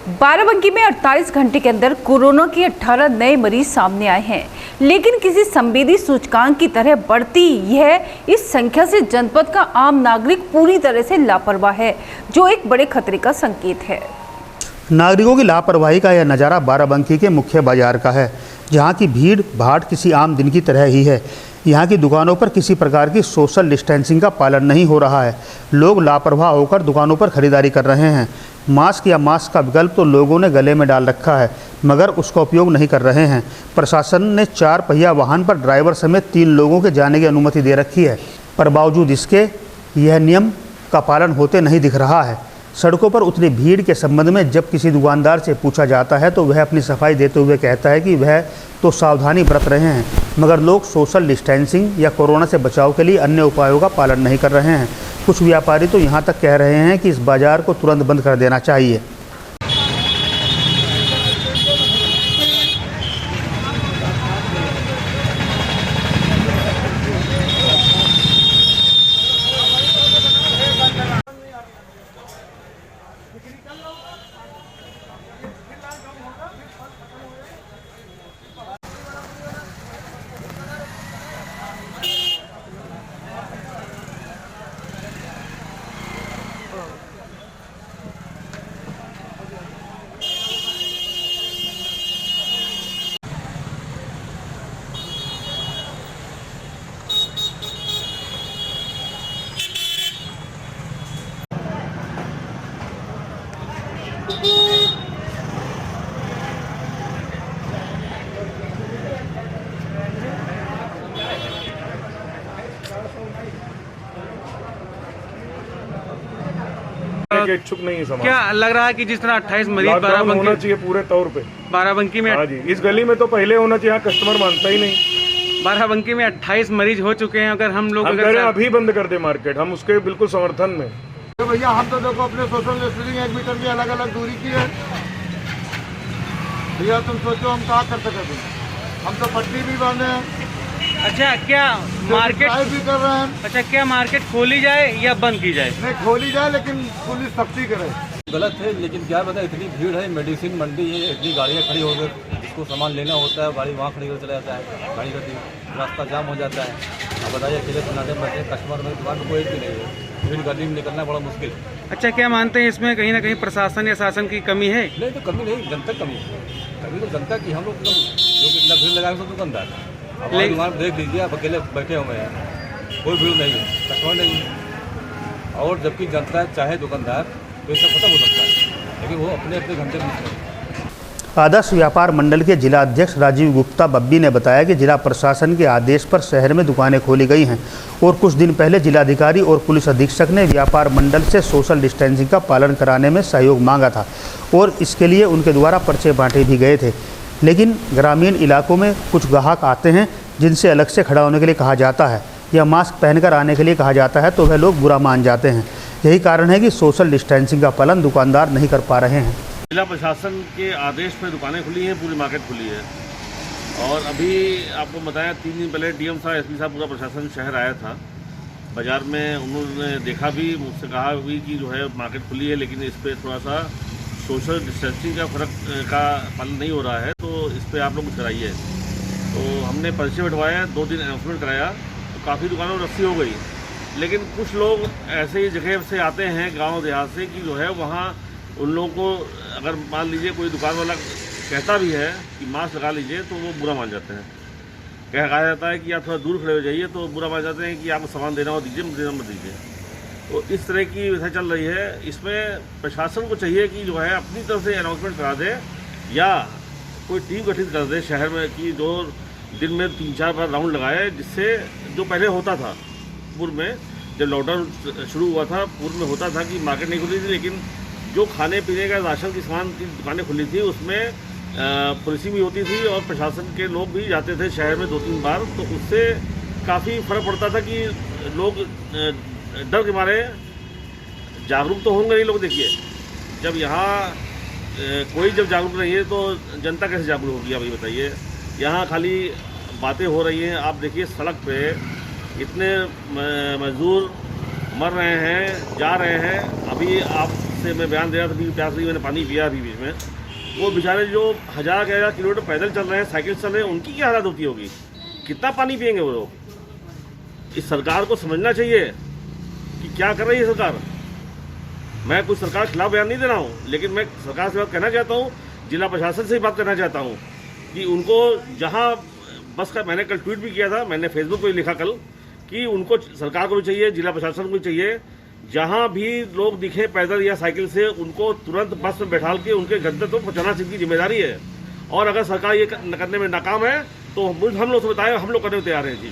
बाराबंकी में 48 घंटे के अंदर कोरोना के 18 नए मरीज सामने आए हैं, लेकिन किसी संवेदी सूचकांक की तरह बढ़ती यह इस संख्या से जनपद का आम नागरिक पूरी तरह से लापरवाह है, जो एक बड़े खतरे का संकेत है। नागरिकों की लापरवाही का यह नज़ारा बाराबंकी के मुख्य बाजार का है, जहां की भीड़ भाड़ किसी आम दिन की तरह ही है। यहां की दुकानों पर किसी प्रकार की सोशल डिस्टेंसिंग का पालन नहीं हो रहा है। लोग लापरवाह होकर दुकानों पर खरीदारी कर रहे हैं। मास्क या मास्क का विकल्प तो लोगों ने गले में डाल रखा है, मगर उसका उपयोग नहीं कर रहे हैं। प्रशासन ने 4 पहिया वाहन पर ड्राइवर समेत 3 लोगों के जाने की अनुमति दे रखी है, पर बावजूद इसके यह नियम का पालन होते नहीं दिख रहा है। सड़कों पर उतनी भीड़ के संबंध में जब किसी दुकानदार से पूछा जाता है तो वह अपनी सफाई देते हुए कहता है कि वह तो सावधानी बरत रहे हैं, मगर लोग सोशल डिस्टेंसिंग या कोरोना से बचाव के लिए अन्य उपायों का पालन नहीं कर रहे हैं। कुछ व्यापारी तो यहाँ तक कह रहे हैं कि इस बाजार को तुरंत बंद कर देना चाहिए। इच्छुक नहीं है समाज। क्या लग रहा है कि जिस तरह 28 मरीज बाराबंकी होना चाहिए पूरे तौर पे बाराबंकी में। हाँ जी, इस गली में तो पहले होना चाहिए, कस्टमर मानता ही नहीं। बाराबंकी में 28 मरीज हो चुके हैं। अगर हम लोग अभी बंद कर दे मार्केट, हम उसके बिल्कुल समर्थन में। तो भैया हम तो देखो अपने सोशल डिस्टेंसिंग 1 मीटर की अलग अलग दूरी की है। भैया तुम सोचो हम क्या कर सकते हैं, हम तो पट्टी भी बांधे हैं। अच्छा, क्या मार्केट भी कर रहे हैं। अच्छा, क्या मार्केट खोली जाए या बंद की जाए? नहीं खोली जाए, लेकिन पुलिस सख्ती करे। गलत है, लेकिन क्या बताए, इतनी भीड़ है, मेडिसिन मंडी है, इतनी गाड़ियाँ खड़ी हो गई, जिसको सामान लेना होता है गाड़ी वहाँ खड़ी कर चला जाता है, गाड़ी का रास्ता जाम हो जाता है। अब बताइए अकेले सुनाते बैठे कस्टमर में दुकान में कोई भी नहीं है, भीड़ गली में निकलना बड़ा मुश्किल। अच्छा, क्या मानते हैं इसमें कहीं ना कहीं प्रशासन या शासन की कमी है? नहीं तो कमी नहीं, जनता कमी है। कमी तो जनता की, हम लोग जो कितना भीड़ लगाएंगे सब दुकानदार। हमारी दुकान देख लीजिए, आप अकेले बैठे हुए हैं, कोई भीड़ नहीं है, कस्टमर नहीं है। और जबकि जनता चाहे दुकानदार तो ये सब खत्म हो सकता है, लेकिन वो अपने अपने घंटे में। आदर्श व्यापार मंडल के जिला अध्यक्ष राजीव गुप्ता बब्बी ने बताया कि जिला प्रशासन के आदेश पर शहर में दुकानें खोली गई हैं और कुछ दिन पहले जिलाधिकारी और पुलिस अधीक्षक ने व्यापार मंडल से सोशल डिस्टेंसिंग का पालन कराने में सहयोग मांगा था और इसके लिए उनके द्वारा पर्चे बांटे भी गए थे। लेकिन ग्रामीण इलाकों में कुछ ग्राहक आते हैं जिनसे अलग से खड़ा होने के लिए कहा जाता है या मास्क पहनकर आने के लिए कहा जाता है, तो वह लोग बुरा मान जाते हैं। यही कारण है कि सोशल डिस्टेंसिंग का पालन दुकानदार नहीं कर पा रहे हैं। जिला प्रशासन के आदेश पर दुकानें खुली हैं, पूरी मार्केट खुली है। और अभी आपको बताया 3 दिन पहले डीएम साहब, एसपी साहब, पूरा प्रशासन शहर आया था बाज़ार में। उन्होंने देखा भी, मुझसे कहा भी कि जो है मार्केट खुली है, लेकिन इस पर थोड़ा सा सोशल डिस्टेंसिंग का का पालन नहीं हो रहा है, तो इस पर आप लोग कुछ कराइए। तो हमने पर्चे बंटवाया, 2 दिन अनाउंसमेंट कराया, तो काफ़ी दुकानों में रस्सी हो गई। लेकिन कुछ लोग ऐसे ही जगह से आते हैं गांव देहात से कि जो है वहाँ उन लोगों को, अगर मान लीजिए कोई दुकान वाला कहता भी है कि मास्क लगा लीजिए, तो वो बुरा मान जाते हैं। कहा जाता है कि आप थोड़ा दूर खड़े हो जाइए, तो बुरा मान जाते हैं कि आपको सामान देना हो दीजिए, देना मत दीजिए। तो इस तरह की व्यवस्था चल रही है। इसमें प्रशासन को चाहिए कि जो है अपनी तरफ से अनाउंसमेंट करा दे या कोई टीम गठित कर दे शहर में कि जो दिन में 3-4 बार राउंड लगाए, जिससे जो पहले होता था पूर्व में, जब लॉकडाउन शुरू हुआ था, पूर्व में होता था कि मार्केट नहीं खुली थी, लेकिन जो खाने पीने का राशन की सामान की दुकानें खुली थी उसमें पुलिसिंग भी होती थी और प्रशासन के लोग भी जाते थे शहर में 2-3 बार। तो उससे काफ़ी फ़र्क पड़ता था कि लोग डर के मारे जागरूक तो होंगे ही लोग। देखिए, जब यहाँ कोई जब जागरूक नहीं है तो जनता कैसे जागरूक होगी, आप ये बताइए। यहाँ खाली बातें हो रही हैं। आप देखिए सड़क पे इतने मजदूर मर रहे हैं, जा रहे हैं। अभी आप से मैं बयान दे रहा था, अभी प्यास लगी, मैंने पानी पिया अभी बीच में। वो बेचारे जो 1000 किलोमीटर पैदल चल रहे हैं, साइकिल चल रहे हैं, उनकी क्या हालत होती होगी? कितना पानी पियेंगे वो लोग? इस सरकार को समझना चाहिए कि क्या कर रही है सरकार। मैं कुछ सरकार के खिलाफ बयान नहीं दे रहा हूँ, लेकिन मैं सरकार से बात कहना चाहता हूँ, जिला प्रशासन से ही बात करना चाहता हूँ कि उनको जहाँ बस का, मैंने कल ट्वीट भी किया था, मैंने फेसबुक पर लिखा कल कि उनको सरकार को भी चाहिए, जिला प्रशासन को भी चाहिए, जहाँ भी लोग दिखे पैदल या साइकिल से, उनको तुरंत बस में बैठाल के उनके गंतव्य तक पहुँचाना जिनकी जिम्मेदारी है। और अगर सरकार ये करने में नाकाम है तो हम लोग से बताएं, हम लोग करने को तैयार हैं जी।